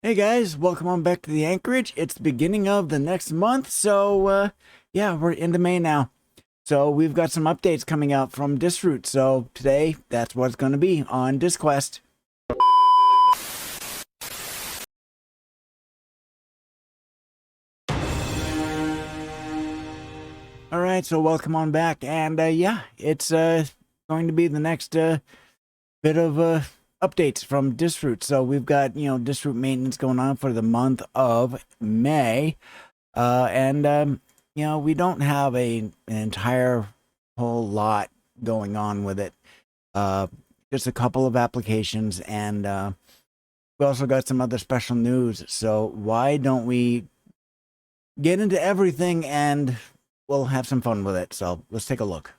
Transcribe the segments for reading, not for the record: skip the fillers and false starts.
Hey guys, welcome on back to the Anchorage. It's the beginning of the next month, so yeah, we're into May now. So we've got some updates coming out from Disroot. So today, that's what it's going to be on DisQuest. All right, so welcome on back, and yeah, it's going to be the next bit of updates from Disroot. So we've got Disroot maintenance going on for the month of May. And we don't have an entire whole lot going on with it. Uh, just a couple of applications, and we also got some other special news. So why don't we get into everything and we'll have some fun with it? So let's take a look.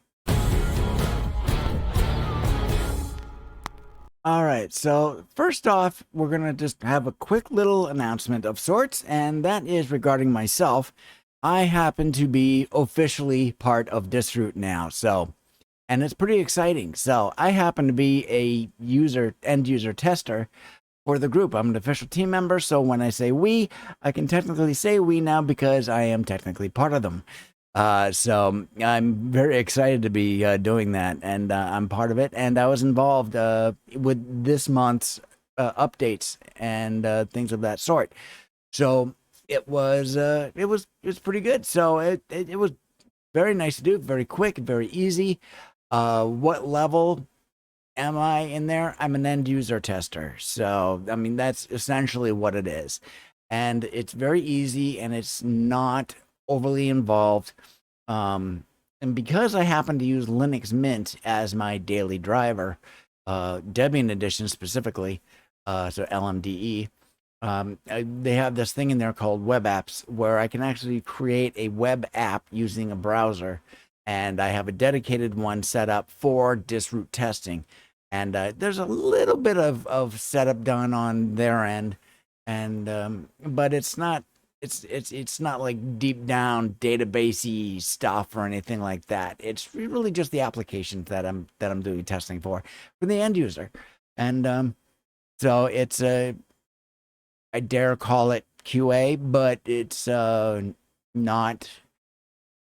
All right, so first off, we're going to just have a quick little announcement of sorts, and that is regarding myself. I happen to be officially part of Disroot now, and it's pretty exciting. So I happen to be a end user tester for the group. I'm an official team member, so when I say we, I can technically say we now because I am technically part of them. So I'm very excited to be doing that, and I'm part of it. And I was involved with this month's updates and things of that sort. So it was pretty good. So it was very nice to do, very quick, very easy. What level am I in there? I'm an end user tester. So I mean that's essentially what it is, and it's very easy and it's not overly involved. And because I happen to use Linux Mint as my daily driver, Debian Edition specifically, so LMDE, they have this thing in there called web apps where I can actually create a web app using a browser. And I have a dedicated one set up for Disroot testing. And there's a little bit of setup done on their end, and but it's not like deep down databasey stuff or anything like that. It's really just the applications that I'm doing testing for the end user, and so it's a I dare call it QA, but it's not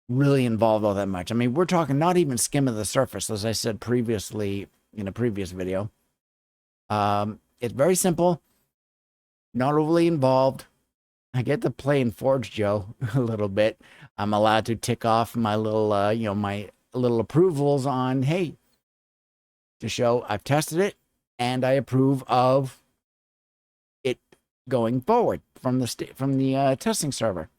really involved all that much. I mean, we're talking not even skim of the surface, as I said previously in a previous video. It's very simple, not overly involved. I get to play in Forge Joe a little bit. I'm allowed to tick off my little, my little approvals on, hey, to show I've tested it and I approve of it going forward from the testing server.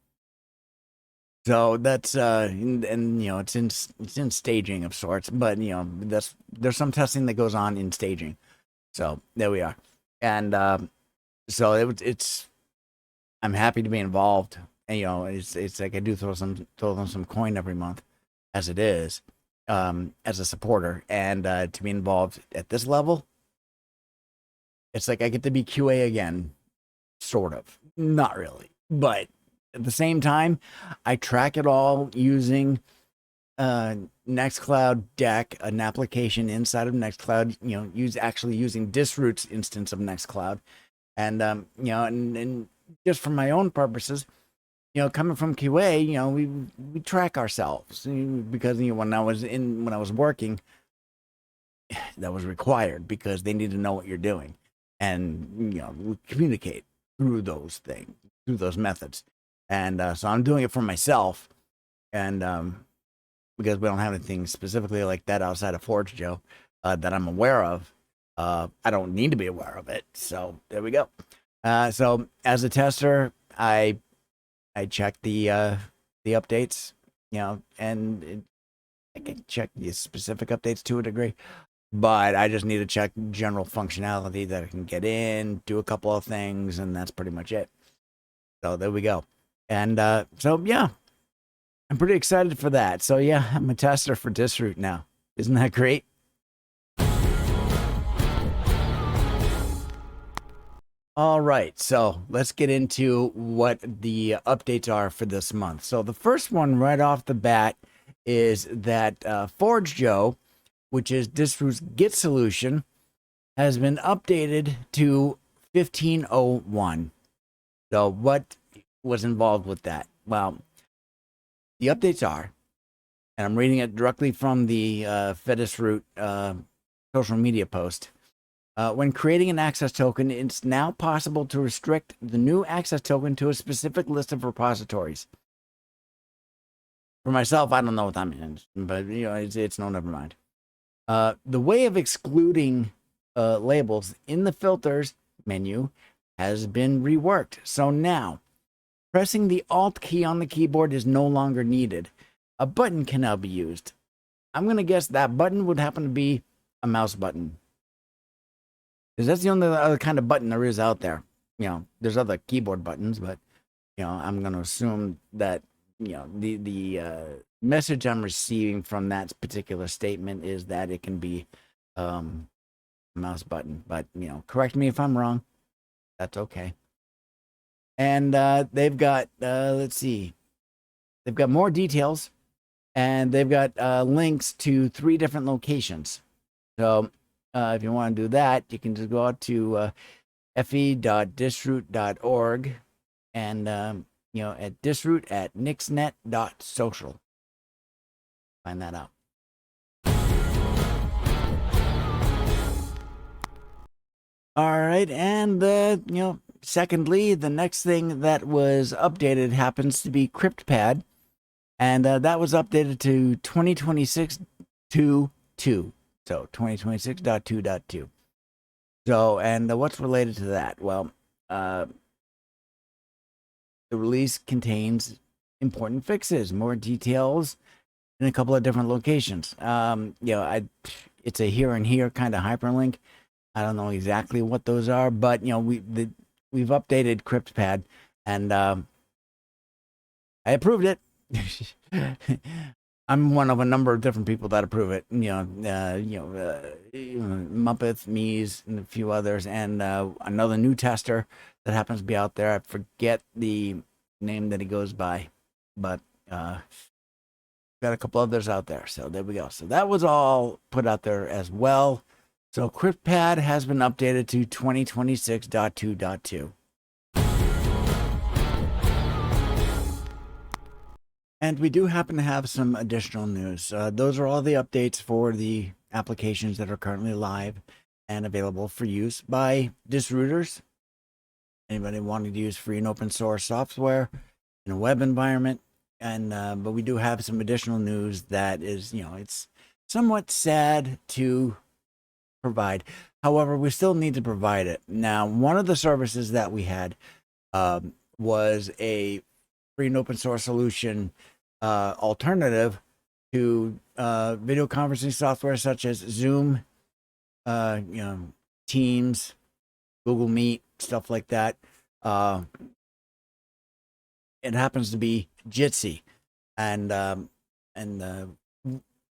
So that's and it's in staging of sorts, but there's some testing that goes on in staging. So there we are, and so it's I'm happy to be involved. And it's like I do throw them some coin every month, as it is, as a supporter, and to be involved at this level, it's like I get to be QA again, sort of, not really, but at the same time, I track it all using Nextcloud Deck, an application inside of Nextcloud. Actually using Disroot's instance of Nextcloud, and and just for my own purposes, coming from QA, we track ourselves because when I was working, that was required because they need to know what you're doing, and we communicate through those things, through those methods, and so I'm doing it for myself, and because we don't have anything specifically like that outside of Forge Joe that I'm aware of. I don't need to be aware of it, so there we go. So as a tester, I check the updates, and I can check the specific updates to a degree, but I just need to check general functionality that I can get in, do a couple of things, and that's pretty much it. So there we go. And so yeah, I'm pretty excited for that. So yeah, I'm a tester for Disroot now. Isn't that great? All right, so let's get into what the updates are for this month. So the first one right off the bat is that Forge Joe, which is Disroot's Git solution, has been updated to 15.01. So what was involved with that? Well, the updates are, and I'm reading it directly from the Disroot social media post. When creating an access token, it's now possible to restrict the new access token to a specific list of repositories. For myself, I don't know what that means, but it's no, never mind. The way of excluding labels in the filters menu has been reworked. So now, pressing the Alt key on the keyboard is no longer needed. A button can now be used. I'm going to guess that button would happen to be a mouse button. Because that's the only other kind of button there is out there. There's other keyboard buttons, but, I'm going to assume that, the message I'm receiving from that particular statement is that it can be a mouse button. But, correct me if I'm wrong. That's okay. And they've got, let's see, they've got more details, and they've got links to 3 different locations. So if you want to do that, you can just go out to fe.disroot.org and, at disroot at nixnet.social. Find that out. All right, and secondly, the next thing that was updated happens to be CryptPad, and that was updated to 2026.2.2. So 2026.2.2. So, and what's related to that? Well, the release contains important fixes, more details in a couple of different locations. It's a here and here kind of hyperlink. I don't know exactly what those are, but we've updated CryptPad, and I approved it. I'm one of a number of different people that approve it. Muppets, Mees, and a few others, and another new tester that happens to be out there. I forget the name that he goes by, but got a couple others out there. So there we go. So that was all put out there as well. So CryptPad has been updated to 2026.2.2. And we do happen to have some additional news. Those are all the updates for the applications that are currently live and available for use by disrooters. Anybody wanting to use free and open source software in a web environment. And but we do have some additional news that is, it's somewhat sad to provide. However, we still need to provide it. Now, one of the services that we had was a free and open source solution alternative to video conferencing software such as Zoom, Teams, Google Meet, stuff like that. It happens to be Jitsi, and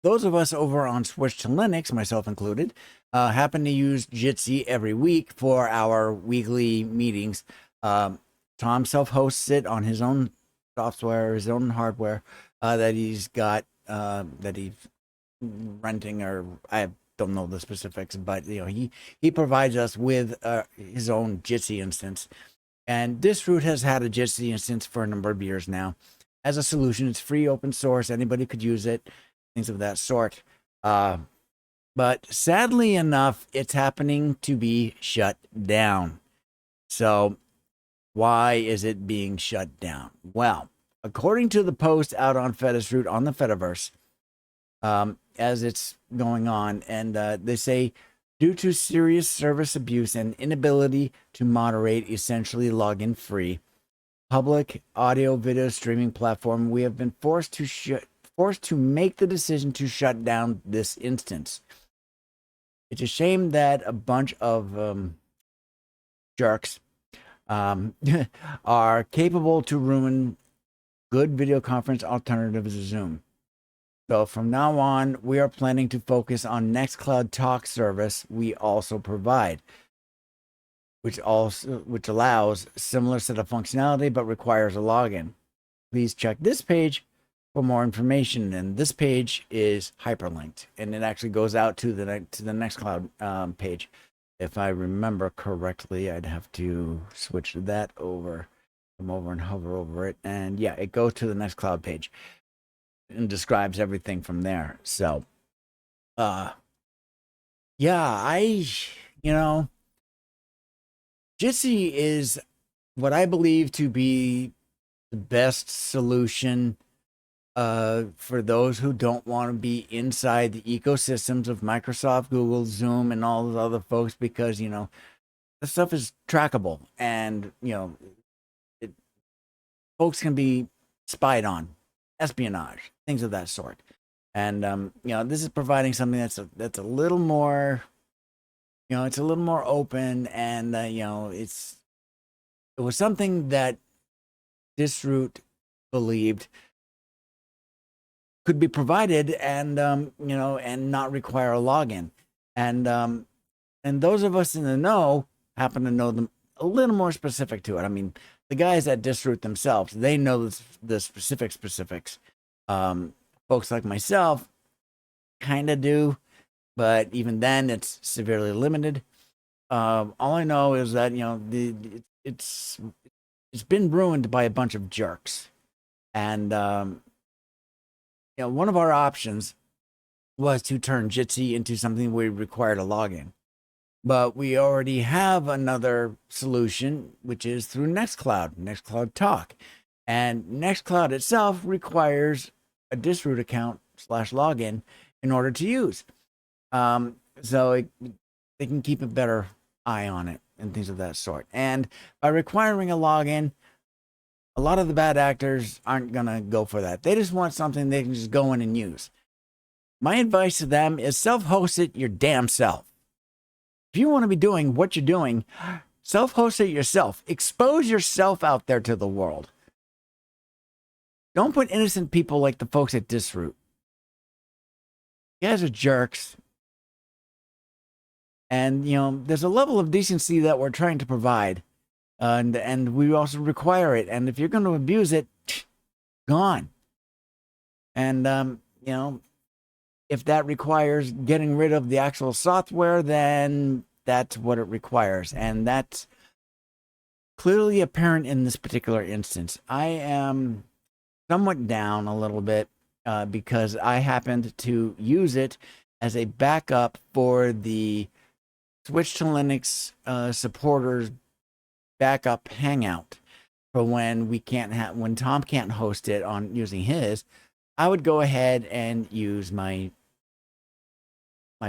those of us over on Switch to Linux, myself included, happen to use Jitsi every week for our weekly meetings. Tom self-hosts it on his own software, his own hardware that he's got, that he's renting, or I don't know the specifics, but he provides us with his own Jitsi instance. And Disroot has had a Jitsi instance for a number of years now as a solution. It's free, open source, anybody could use it, things of that sort. But sadly enough, it's happening to be shut down. So why is it being shut down? Well, according to the post out on Disroot on the Fediverse, as it's going on, and they say, due to serious service abuse and inability to moderate essentially login free public audio video streaming platform, we have been forced to make the decision to shut down this instance. It's a shame that a bunch of jerks are capable to ruin good video conference alternatives to Zoom. So from now on, we are planning to focus on Nextcloud Talk service we also provide, which allows similar set of functionality but requires a login. Please check this page for more information, and this page is hyperlinked, and it actually goes out to the Nextcloud page. If I remember correctly, I'd have to switch that over. come over and hover over it, and yeah, it goes to the Nextcloud page and describes everything from there. So, yeah, you know, Jitsi is what I believe to be the best solution for those who don't want to be inside the ecosystems of Microsoft, Google, Zoom, and all those other folks, because the stuff is trackable, and folks can be spied on, espionage, things of that sort. And this is providing something that's a little more, it's a little more open, and it was something that Disroot believed could be provided, and and not require a login. And those of us in the know happen to know them a little more specific to it. I mean, the guys at Disroot themselves, they know the specifics. Folks like myself kind of do, but even then, it's severely limited. All I know is that it's been ruined by a bunch of jerks, and one of our options was to turn Jitsi into something we required a login. But we already have another solution, which is through Nextcloud Talk. And Nextcloud itself requires a Disroot account /login in order to use. So they can keep a better eye on it and things of that sort. And by requiring a login, a lot of the bad actors aren't going to go for that. They just want something they can just go in and use. My advice to them is self-host it your damn self. If you want to be doing what you're doing, self-host it yourself. Expose yourself out there to the world. Don't put innocent people like the folks at Disroot. You guys are jerks. And, there's a level of decency that we're trying to provide. And we also require it. And if you're going to abuse it, gone. And, if that requires getting rid of the actual software, then that's what it requires. And that's clearly apparent in this particular instance. I am somewhat down a little bit because I happened to use it as a backup for the Switch to Linux supporters backup hangout for when when Tom can't host it on using his. I would go ahead and use my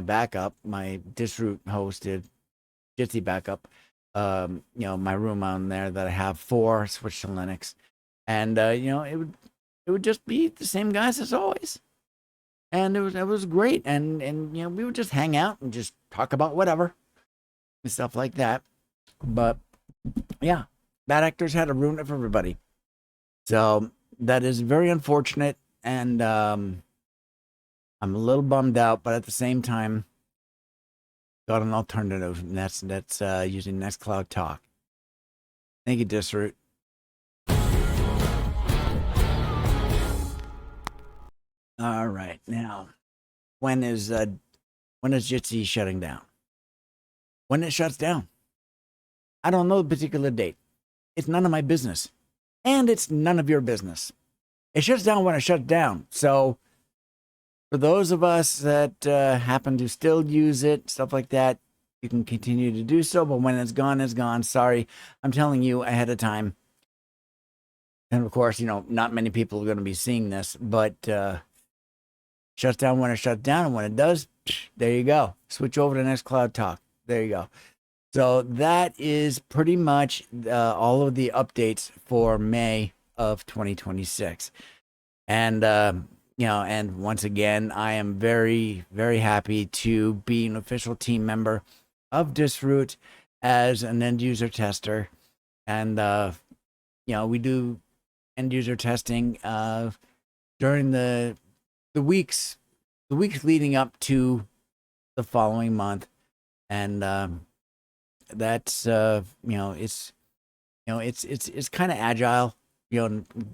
backup, my Disroot hosted Jitsi backup, my room on there that I have for Switch to Linux. And it would just be the same guys as always. And it was great. And we would just hang out and just talk about whatever and stuff like that. But yeah, bad actors had to ruin it for everybody. So that is very unfortunate, and I'm a little bummed out, but at the same time, got an alternative, and that's using Nextcloud Talk. Thank you, Disroot. All right, now, when is Jitsi shutting down? When it shuts down, I don't know the particular date. It's none of my business, and it's none of your business. It shuts down when it shuts down. So, for those of us that happen to still use it, stuff like that, you can continue to do so. But when it's gone, it's gone. Sorry, I'm telling you ahead of time. And of course, not many people are going to be seeing this, but shuts down when it shuts down. And when it does, there you go. Switch over to Nextcloud Talk. There you go. So that is pretty much all of the updates for May of 2026. And, and once again, I am very, very happy to be an official team member of Disroot as an end user tester. And, we do end user testing during the weeks leading up to the following month. And that's it's kind of agile,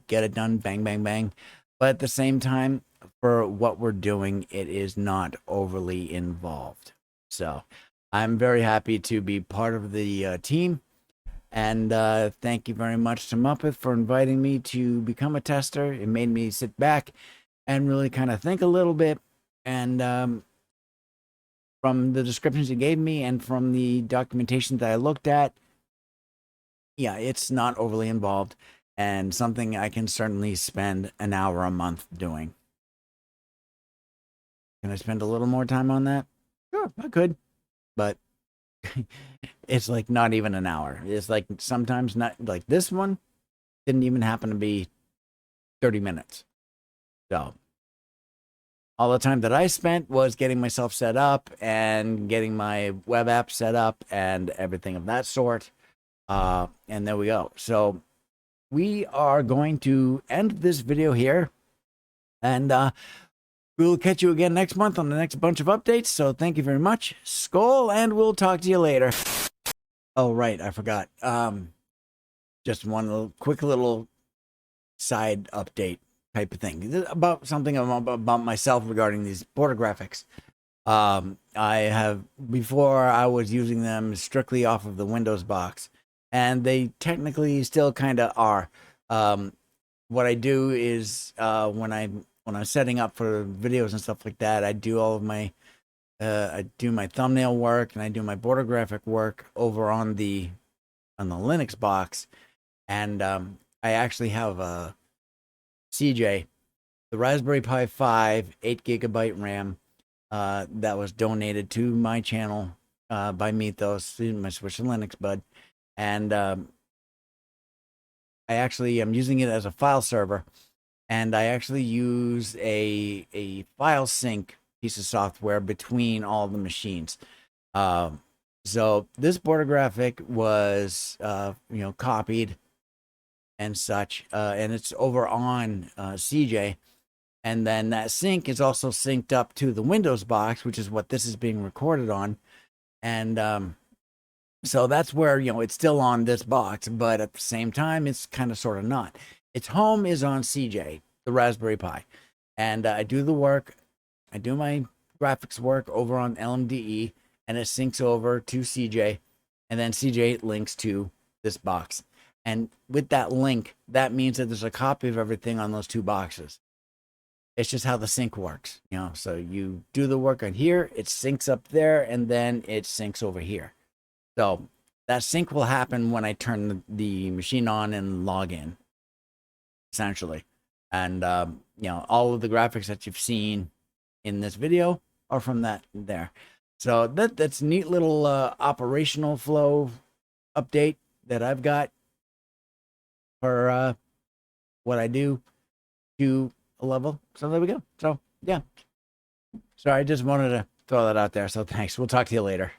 get it done, bang bang bang, but at the same time, for what we're doing, it is not overly involved. So I'm very happy to be part of the team, And thank you very much to Muppet for inviting me to become a tester. It made me sit back and really kind of think a little bit. And from the descriptions you gave me and from the documentation that I looked at, yeah, it's not overly involved and something I can certainly spend an hour a month doing. Can I spend a little more time on that? Sure, I could, but it's like not even an hour. It's like sometimes not, like this one didn't even happen to be 30 minutes. So all the time that I spent was getting myself set up and getting my web app set up and everything of that sort. And there we go. So we are going to end this video here, and we'll catch you again next month on the next bunch of updates. So thank you very much. Skál, and we'll talk to you later. Oh, right, I forgot. Just one quick little side update type of thing about something about myself regarding these border graphics. I have, before I was using them strictly off of the Windows box, and they technically still kind of are. What I do is when I'm setting up for videos and stuff like that, I do all of my I do my thumbnail work and I do my border graphic work over on the Linux box, and I actually have a CJ, the Raspberry Pi 5, 8 GB RAM, that was donated to my channel by Mythos, my Switch and Linux bud, and I actually am using it as a file server, and I actually use a file sync piece of software between all the machines. So this border graphic was copied and such, and it's over on CJ, and then that sync is also synced up to the Windows box, which is what this is being recorded on, and so that's where it's still on this box, but at the same time it's kind of sort of not. Its home is on CJ, the Raspberry Pi, and I do the work. I do my graphics work over on LMDE, and it syncs over to CJ, and then CJ links to this box. And with that link, that means that there's a copy of everything on those two boxes. It's just how the sync works, So you do the work on here, it syncs up there, and then it syncs over here. So that sync will happen when I turn the machine on and log in, essentially. And all of the graphics that you've seen in this video are from that there. So that's a neat little operational flow update that I've got for what I do to a level. So there we go. So yeah, sorry, I just wanted to throw that out there. So thanks. We'll talk to you later.